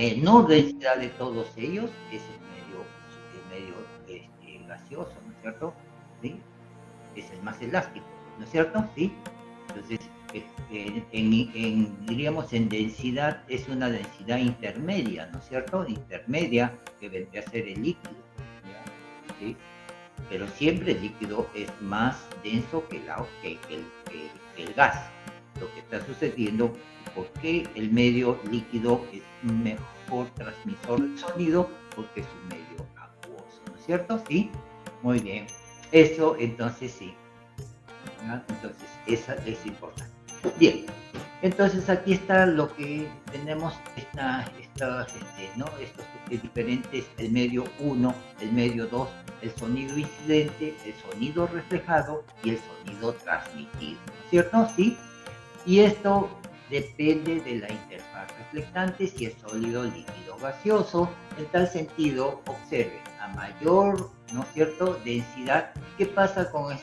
menor densidad de todos ellos es el medio gaseoso, ¿no es cierto? ¿Sí? Es el más elástico, ¿no es cierto? ¿Sí? Entonces, diríamos en densidad es una densidad intermedia, ¿no es cierto? Intermedia que vendría a ser el líquido, ¿ya? ¿Sí? Pero siempre el líquido es más denso que el gas. Lo que está sucediendo, porque el medio líquido es un mejor transmisor de sonido, porque es un medio acuoso, ¿no es cierto? Sí, muy bien. Eso, entonces, sí. ¿No? Entonces, esa es importante. Bien, entonces aquí está lo que tenemos, ¿no? Estos diferentes, el medio 1, el medio 2, el sonido incidente, el sonido reflejado y el sonido transmitido, ¿no es cierto? ¿Sí? Y esto depende de la interfaz reflectante, si es sólido, líquido, gaseoso. En tal sentido, observen, a mayor, ¿no es cierto?, densidad, ¿qué pasa con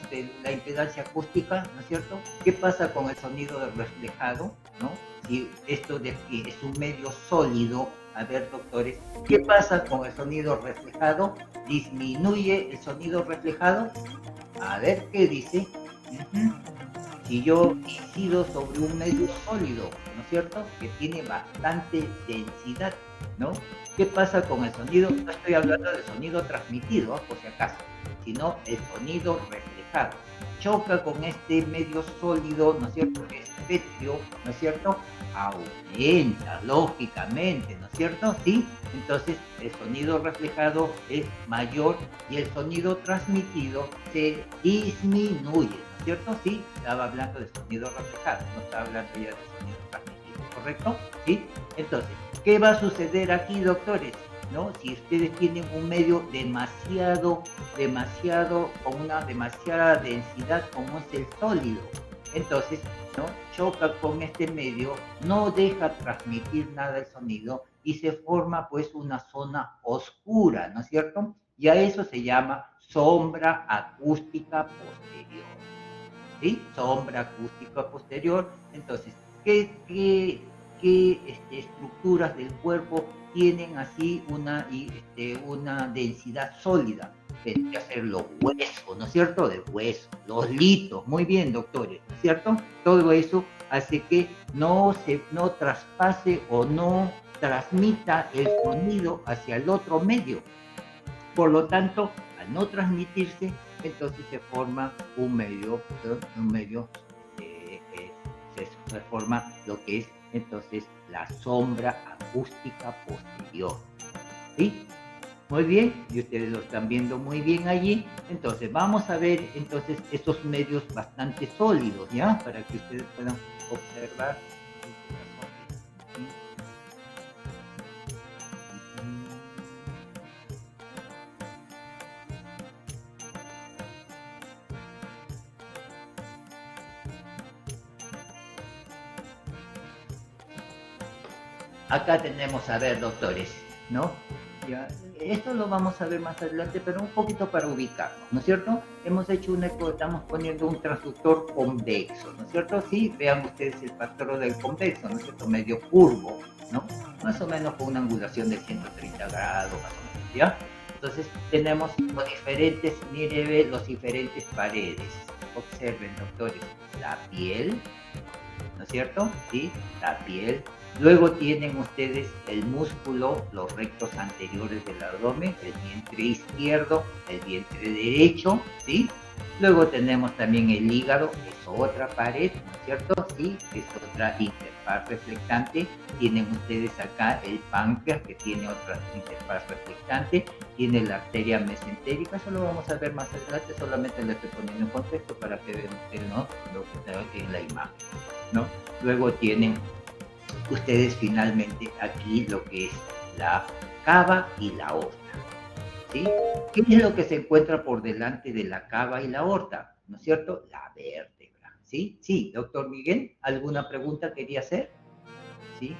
la impedancia acústica, ¿no es cierto? ¿Qué pasa con el sonido reflejado, ¿no? Si esto es un medio sólido, a ver, doctores, ¿qué pasa con el sonido reflejado? ¿Disminuye el sonido reflejado? A ver qué dice. Si yo incido sobre un medio sólido, ¿no es cierto?, que tiene bastante densidad, ¿no? ¿Qué pasa con el sonido? No estoy hablando del sonido transmitido, por si acaso, sino el sonido reflejado. Choca con este medio sólido, ¿no es cierto?, que es pétreo, ¿no es cierto?, aumenta, lógicamente, ¿no es cierto? Sí, entonces el sonido reflejado es mayor y el sonido transmitido se disminuye, ¿no es cierto? Sí, estaba hablando de sonido reflejado, no estaba hablando ya de sonido transmitido, ¿correcto? Sí, entonces, ¿qué va a suceder aquí, doctores? ¿No? Si ustedes tienen un medio con una demasiada densidad como es el sólido, entonces, ¿no?, choca con este medio, no deja transmitir nada el sonido y se forma pues una zona oscura, ¿no es cierto? Y a eso se llama sombra acústica posterior. ¿Sí? Sombra acústica posterior. Entonces, ¿qué estructuras del cuerpo tienen así una densidad sólida? Vendría a ser los huesos, ¿no es cierto? Del hueso, los litos, muy bien, doctores, ¿no es cierto? Todo eso hace que no traspase o no transmita el sonido hacia el otro medio. Por lo tanto, al no transmitirse, entonces se forma un medio, se forma lo que es entonces la sombra acústica posterior. ¿Sí? Muy bien, y ustedes lo están viendo muy bien allí. Entonces, vamos a ver entonces estos medios bastante sólidos, ¿ya? Para que ustedes puedan observar. Acá tenemos, a ver, doctores, ¿no? Ya, esto lo vamos a ver más adelante, pero un poquito para ubicarnos, ¿no es cierto? Hemos hecho estamos poniendo un transductor convexo, ¿no es cierto? Sí, vean ustedes el patrón del convexo, ¿no es cierto? Medio curvo, ¿no? Más o menos con una angulación de 130 grados, más o menos, ¿ya? Entonces tenemos los diferentes, mire, los diferentes paredes. Observen, doctores, la piel, ¿no es cierto? Sí, la piel. Luego tienen ustedes el músculo, los rectos anteriores del abdomen, el vientre izquierdo, el vientre derecho, ¿sí? Luego tenemos también el hígado, es otra pared, ¿no es cierto? Sí, es otra interfaz reflectante. Tienen ustedes acá el páncreas, que tiene otra interfaz reflectante. Tiene la arteria mesentérica, eso lo vamos a ver más adelante, solamente le estoy poniendo en contexto para que vean ustedes, ¿no?, lo que está en la imagen, ¿no? Luego tienen ustedes finalmente aquí lo que es la cava y la aorta, ¿sí? ¿Qué es lo que se encuentra por delante de la cava y la aorta? ¿No es cierto? La vértebra, ¿sí? Sí, doctor Miguel, ¿alguna pregunta quería hacer? ¿Sí?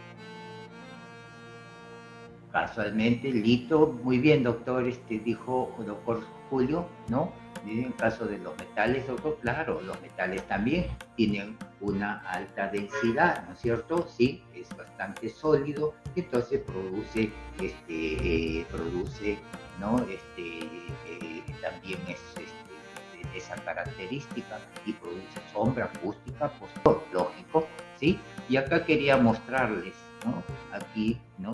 Casualmente, lito, muy bien, doctor, dijo doctor Julio, ¿no? En el caso de los metales, doctor, claro, los metales también tienen una alta densidad, ¿no es cierto? Sí, es bastante sólido, entonces produce, ¿no? También es esa característica y produce sombra acústica, pues lógico, ¿sí? Y acá quería mostrarles, ¿no? Aquí, ¿no?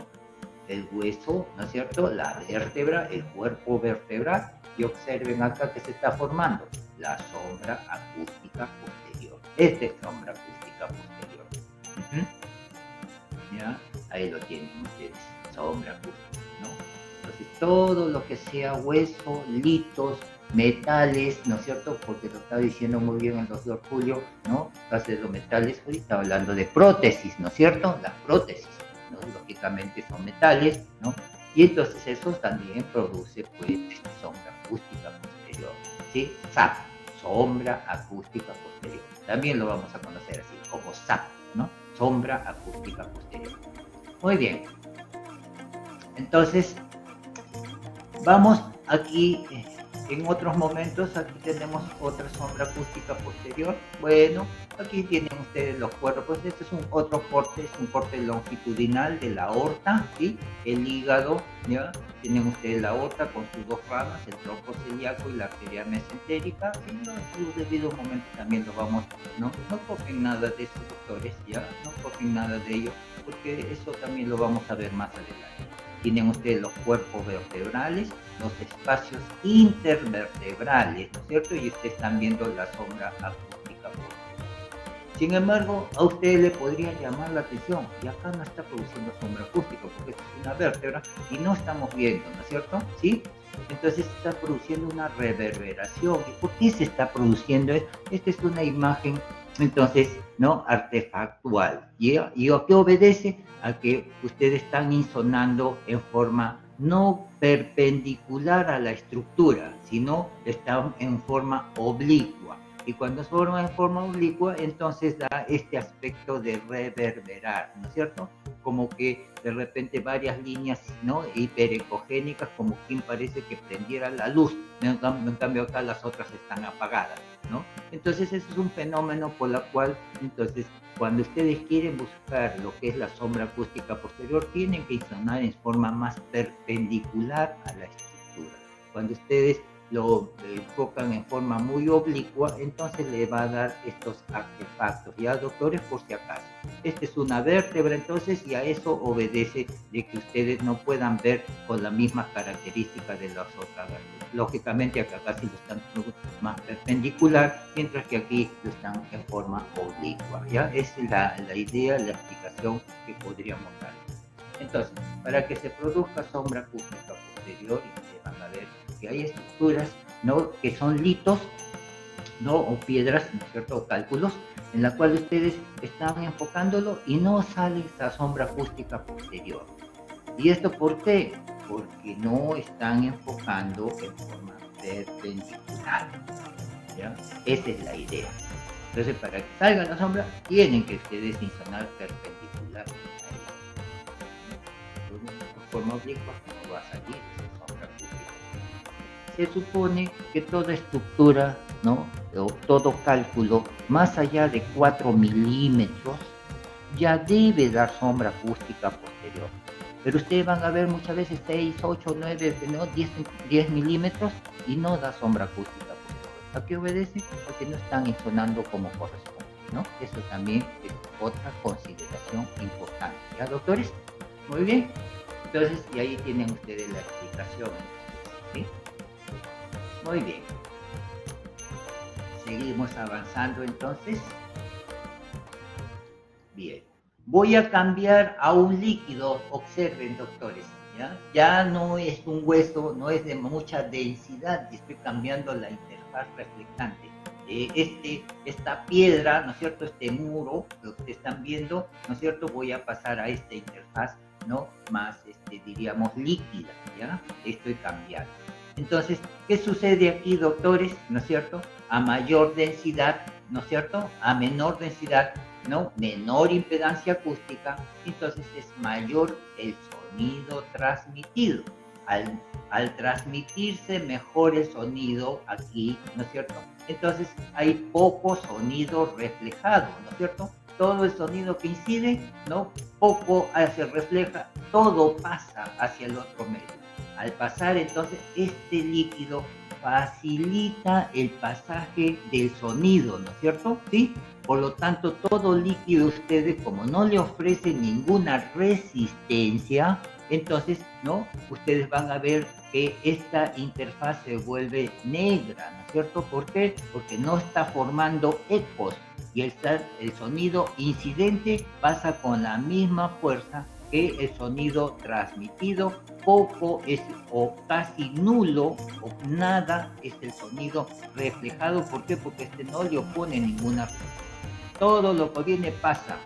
El hueso, ¿no es cierto? La vértebra, el cuerpo vertebral. Y observen acá que se está formando la sombra acústica posterior. Esta es sombra acústica posterior. ¿Ya? Ahí lo tienen ustedes, sombra acústica, ¿no? Entonces, todo lo que sea hueso, litos, metales, ¿no es cierto? Porque lo está diciendo muy bien el doctor Julio, ¿no? Entonces, los metales, ahorita hablando de prótesis, ¿no es cierto? Las prótesis, ¿no? Lógicamente son metales, ¿no? Y entonces eso también produce, pues, sombra acústica posterior, ¿sí? SAP, sombra acústica posterior. También lo vamos a conocer así, como SAP, ¿no? Sombra acústica posterior. Muy bien. Entonces, vamos aquí, en otros momentos, aquí tenemos otra sombra acústica posterior. Bueno, aquí tienen ustedes los cuerpos. Este es otro corte, es un corte longitudinal de la aorta, ¿sí? El hígado, ¿ya? Tienen ustedes la aorta con sus dos ramas, el tronco celíaco y la arteria mesentérica. En su debido momento también lo vamos, no copien nada de eso, doctores, ¿ya? No copien nada de ello, porque eso también lo vamos a ver más adelante. Tienen ustedes los cuerpos vertebrales, los espacios intervertebrales, ¿no es cierto? Y ustedes están viendo la sombra acústica. Sin embargo, a ustedes le podría llamar la atención, y acá no está produciendo sombra acústica, porque esto es una vértebra y no estamos viendo, ¿no es cierto? ¿Sí? Entonces está produciendo una reverberación. ¿Y por qué se está produciendo? Esta es una imagen, entonces, ¿no? Artefactual. ¿Y a qué obedece? A que ustedes están insonando en forma no perpendicular a la estructura, sino están en forma oblicua. Y cuando se forma en forma oblicua, entonces da este aspecto de reverberar, ¿no es cierto? Como que de repente varias líneas, ¿no? Hiperecogénicas, como quien parece que prendiera la luz. En cambio acá las otras están apagadas, ¿no? Entonces ese es un fenómeno por el cual, entonces, cuando ustedes quieren buscar lo que es la sombra acústica posterior, tienen que insonar en forma más perpendicular a la estructura. Cuando ustedes lo enfocan en forma muy oblicua, entonces le va a dar estos artefactos, ya doctores, por si acaso. Esta es una vértebra, entonces, y a eso obedece de que ustedes no puedan ver con la misma característica de las otras vértebras. Lógicamente acá casi lo están más perpendicular, mientras que aquí lo están en forma oblicua, ¿ya? Es la idea, la explicación que podríamos dar. Entonces, para que se produzca sombra acústica posterior, y ustedes van a ver que hay estructuras, ¿no? Que son litos, ¿no? O piedras, ¿no es cierto? O cálculos, en la cual ustedes están enfocándolo y no sale esa sombra acústica posterior. ¿Y esto por qué? Porque no están enfocando en forma perpendicular, ¿ya? Esa es la idea. Entonces, para que salga la sombra, tienen que ustedes insonar perpendicular a ella. De forma oblicua no va a salir esa sombra acústica. Se supone que toda estructura, ¿no? O todo cálculo más allá de 4 milímetros ya debe dar sombra acústica posterior. Pero ustedes van a ver muchas veces 6, 8, 9, ¿no? 10 milímetros y no da sombra acústica posterior. ¿A qué obedece? Porque no están insonando como corresponde, ¿no? Eso también es otra consideración importante. ¿Ya, doctores? Muy bien. Entonces, y ahí tienen ustedes la explicación. ¿Sí? Muy bien. Seguimos avanzando entonces. Bien. Voy a cambiar a un líquido. Observen, doctores. Ya no es un hueso, no es de mucha densidad. Estoy cambiando la interfaz reflectante. Esta piedra, ¿no es cierto? Este muro, lo que están viendo, ¿no es cierto? Voy a pasar a esta interfaz, ¿no? Más, diríamos, líquida, ¿ya? Estoy cambiando. Entonces, ¿qué sucede aquí, doctores? ¿No es cierto? A mayor densidad, ¿no es cierto? A menor densidad, ¿no? Menor impedancia acústica, entonces es mayor el sonido transmitido. Al transmitirse mejor el sonido aquí, ¿no es cierto? Entonces hay poco sonido reflejado, ¿no es cierto? Todo el sonido que incide, ¿no? Poco se refleja, todo pasa hacia el otro medio. Al pasar entonces este líquido facilita el pasaje del sonido, ¿no es cierto? ¿Sí? Por lo tanto, todo líquido ustedes, como no le ofrece ninguna resistencia, entonces, ¿no? Ustedes van a ver que esta interfaz se vuelve negra, ¿no es cierto? ¿Por qué? Porque no está formando ecos y el sonido incidente pasa con la misma fuerza que el sonido transmitido. Poco es o casi nulo o nada es el sonido reflejado. ¿Por qué? Porque no le opone ninguna fuerza. Todo lo que viene pasa.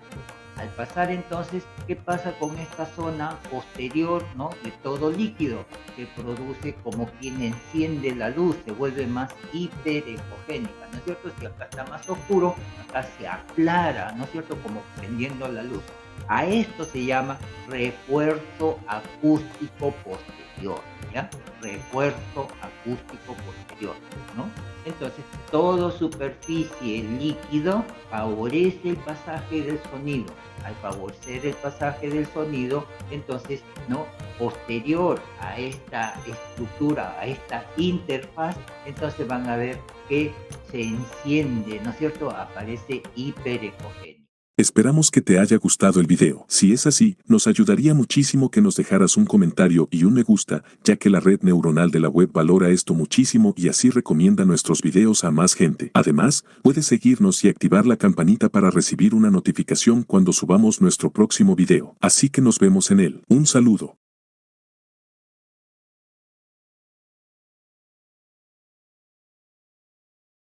Al pasar entonces, ¿qué pasa con esta zona posterior, ¿no? De todo líquido? Se produce como quien enciende la luz, se vuelve más hiperecogénica, ¿no es cierto? Si acá está más oscuro, acá se aclara, ¿no es cierto? Como prendiendo la luz. A esto se llama refuerzo acústico posterior, ¿ya? Refuerzo acústico posterior, ¿no? Entonces, toda superficie líquido favorece el pasaje del sonido. Al favorecer el pasaje del sonido, entonces, ¿no? Posterior a esta estructura, a esta interfaz, entonces van a ver que se enciende, ¿no es cierto? Aparece hiperecogénico. Esperamos que te haya gustado el video. Si es así, nos ayudaría muchísimo que nos dejaras un comentario y un me gusta, ya que la red neuronal de la web valora esto muchísimo y así recomienda nuestros videos a más gente. Además, puedes seguirnos y activar la campanita para recibir una notificación cuando subamos nuestro próximo video. Así que nos vemos en él. Un saludo.